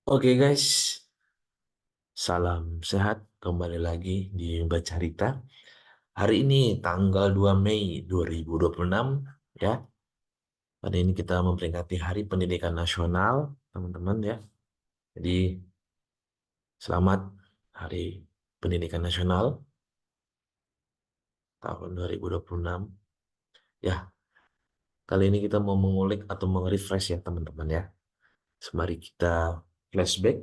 Oke guys, salam sehat kembali lagi di Baca Rita. Hari ini tanggal 2 Mei 2026 ya. Pada ini kita memperingati Hari Pendidikan Nasional, teman-teman ya. Jadi selamat Hari Pendidikan Nasional tahun 2026. Ya, kali ini kita mau mengulik atau meng-refresh ya teman-teman ya. Mari kita flashback.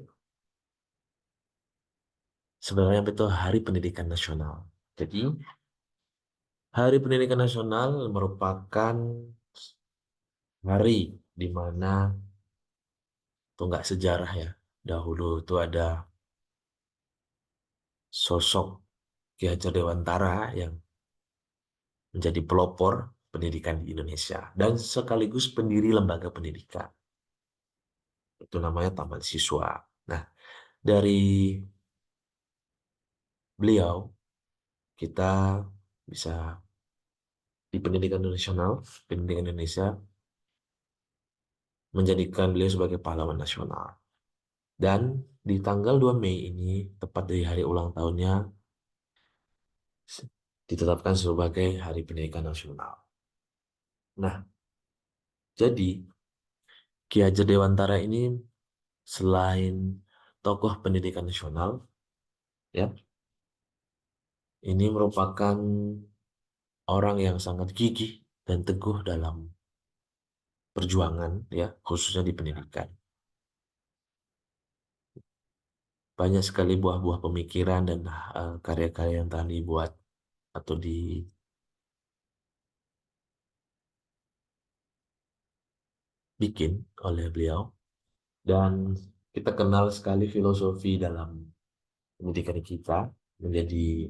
Sebenarnya apa itu Hari Pendidikan Nasional? Jadi Hari Pendidikan Nasional merupakan hari di mana tonggak sejarah ya. Dahulu itu ada sosok Ki Hajar Dewantara yang menjadi pelopor pendidikan di Indonesia dan sekaligus pendiri lembaga pendidikan. Itu namanya Taman Siswa. Nah, dari beliau kita bisa di pendidikan nasional, pendidikan Indonesia menjadikan beliau sebagai pahlawan nasional. Dan di tanggal 2 Mei ini, tepat dari hari ulang tahunnya, ditetapkan sebagai Hari Pendidikan Nasional. Nah, jadi Ki Hajar Dewantara ini selain tokoh pendidikan nasional, ya, ini merupakan orang yang sangat gigih dan teguh dalam perjuangan, ya, khususnya di pendidikan. Banyak sekali buah-buah pemikiran dan karya-karya yang telah dibuat atau dibikin oleh beliau. Dan kita kenal sekali filosofi dalam pendidikan kita menjadi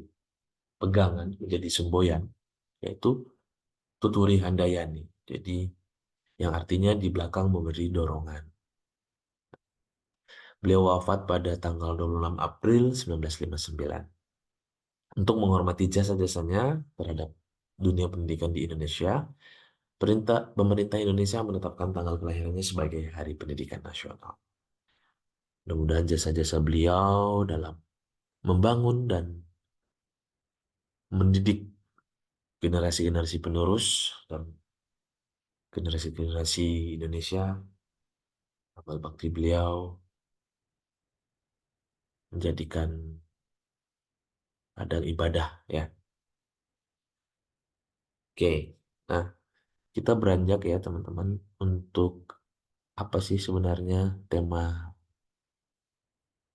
pegangan, menjadi semboyan, yaitu tuturi handayani. Jadi yang artinya di belakang memberi dorongan. Beliau wafat pada tanggal 26 April 1959. Untuk menghormati jasa-jasanya terhadap dunia pendidikan di Indonesia, pemerintah Indonesia menetapkan tanggal kelahirannya sebagai Hari Pendidikan Nasional. Mudah-mudahan jasa-jasa beliau dalam membangun dan mendidik generasi-generasi penerus dan generasi-generasi Indonesia, amal bakti beliau menjadikan ada ibadah ya. Oke, nah kita beranjak ya teman-teman untuk apa sih sebenarnya tema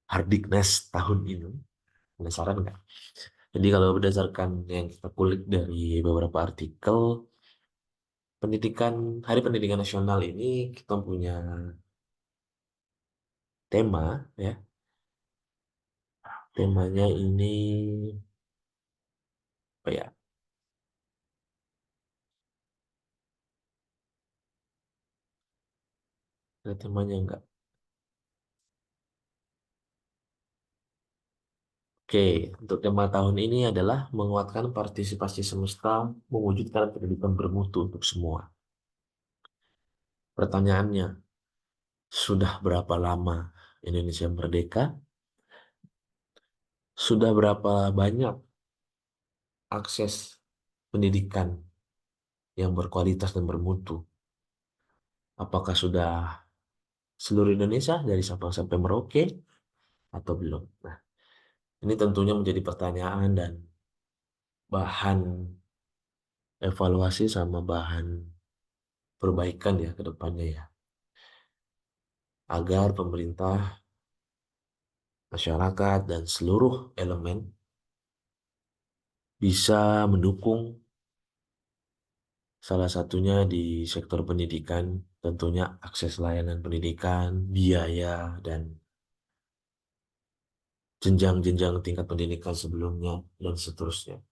Hardiknas tahun ini? Penasaran nggak? Jadi kalau berdasarkan yang kita kulik dari beberapa artikel, Hari Pendidikan Nasional ini kita punya tema ya. Temanya ini apa ya? Ada temanya nggak? Oke, untuk tema tahun ini adalah menguatkan partisipasi semesta, mewujudkan pendidikan bermutu untuk semua. Pertanyaannya, sudah berapa lama Indonesia merdeka? Sudah berapa banyak akses pendidikan yang berkualitas dan bermutu? Apakah sudah seluruh Indonesia dari Sabang sampai Merauke atau belum? Nah, ini tentunya menjadi pertanyaan dan bahan evaluasi sama bahan perbaikan ya ke depannya ya. Agar pemerintah, masyarakat, dan seluruh elemen bisa mendukung salah satunya di sektor pendidikan, tentunya akses layanan pendidikan, biaya, dan jenjang-jenjang tingkat pendidikan sebelumnya, dan seterusnya.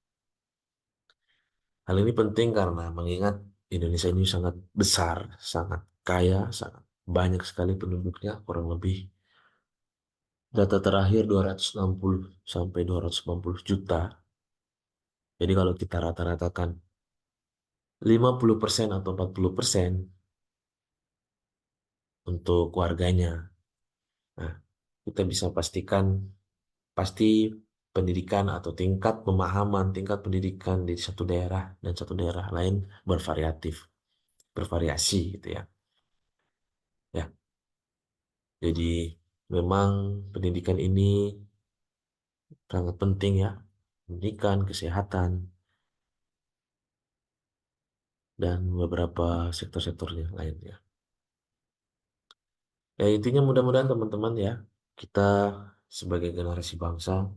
Hal ini penting karena mengingat Indonesia ini sangat besar, sangat kaya, sangat banyak sekali penduduknya, kurang lebih data terakhir 260 sampai 290 juta. Jadi kalau kita rata-ratakan 50% atau 40% untuk warganya Nah, kita bisa pastikan pasti pendidikan atau tingkat pemahaman, tingkat pendidikan di satu daerah dan satu daerah lain bervariatif, bervariasi gitu ya. Ya, jadi memang pendidikan ini sangat penting ya. Pendidikan, kesehatan, dan beberapa sektor-sektornya lainnya. Ya intinya mudah-mudahan teman-teman ya, kita sebagai generasi bangsa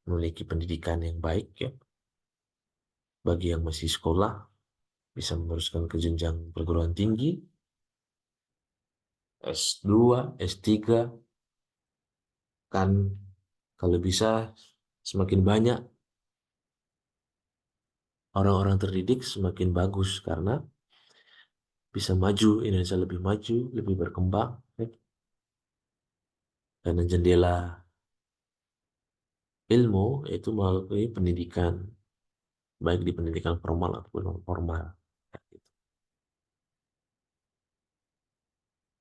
memiliki pendidikan yang baik ya. Bagi yang masih sekolah, bisa meneruskan ke jenjang perguruan tinggi, S2, S3, kan kalau bisa semakin banyak orang-orang terdidik semakin bagus karena bisa maju, Indonesia lebih maju, lebih berkembang, ya. Karena jendela ilmu itu melalui pendidikan, baik di pendidikan formal ataupun non formal. Ya, gitu.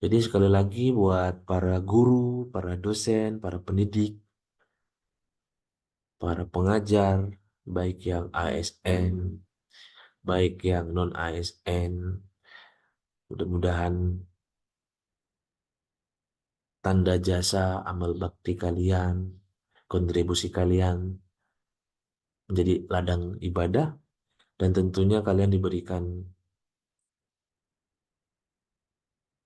Jadi sekali lagi buat para guru, para dosen, para pendidik, para pengajar, baik yang ASN, baik yang non ASN, mudah-mudahan tanda jasa amal bakti kalian, kontribusi kalian menjadi ladang ibadah dan tentunya kalian diberikan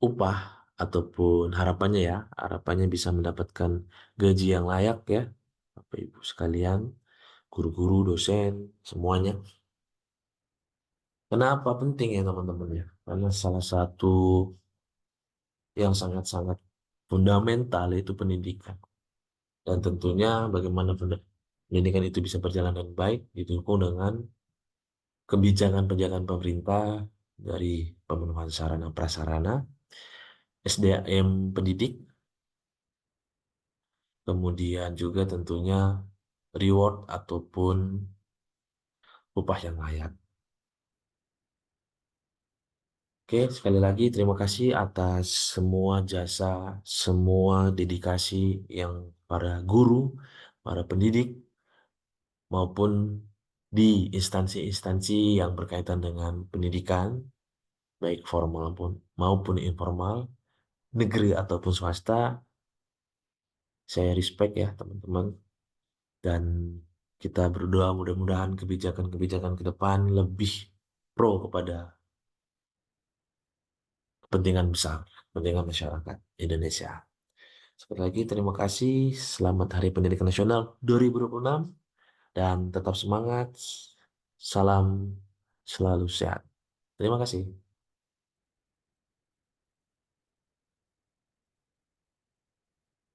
upah ataupun harapannya ya, harapannya bisa mendapatkan gaji yang layak ya, Bapak Ibu sekalian, guru-guru, dosen, semuanya. Kenapa penting ya teman-teman ya? Karena salah satu yang sangat-sangat fundamental itu pendidikan. Dan tentunya bagaimana pendidikan itu bisa berjalan dengan baik didukung dengan kebijakan pemerintah dari pemenuhan sarana prasarana, SDM pendidik, kemudian juga tentunya reward ataupun upah yang layak. Oke, sekali lagi terima kasih atas semua jasa, semua dedikasi yang para guru, para pendidik, maupun di instansi-instansi yang berkaitan dengan pendidikan, baik formal maupun informal, negeri ataupun swasta, saya respect ya teman-teman. Dan kita berdoa mudah-mudahan kebijakan-kebijakan ke depan lebih pro kepada kepentingan besar, kepentingan masyarakat Indonesia. Sekali lagi terima kasih. Selamat Hari Pendidikan Nasional 2026 dan tetap semangat. Salam selalu sehat. Terima kasih.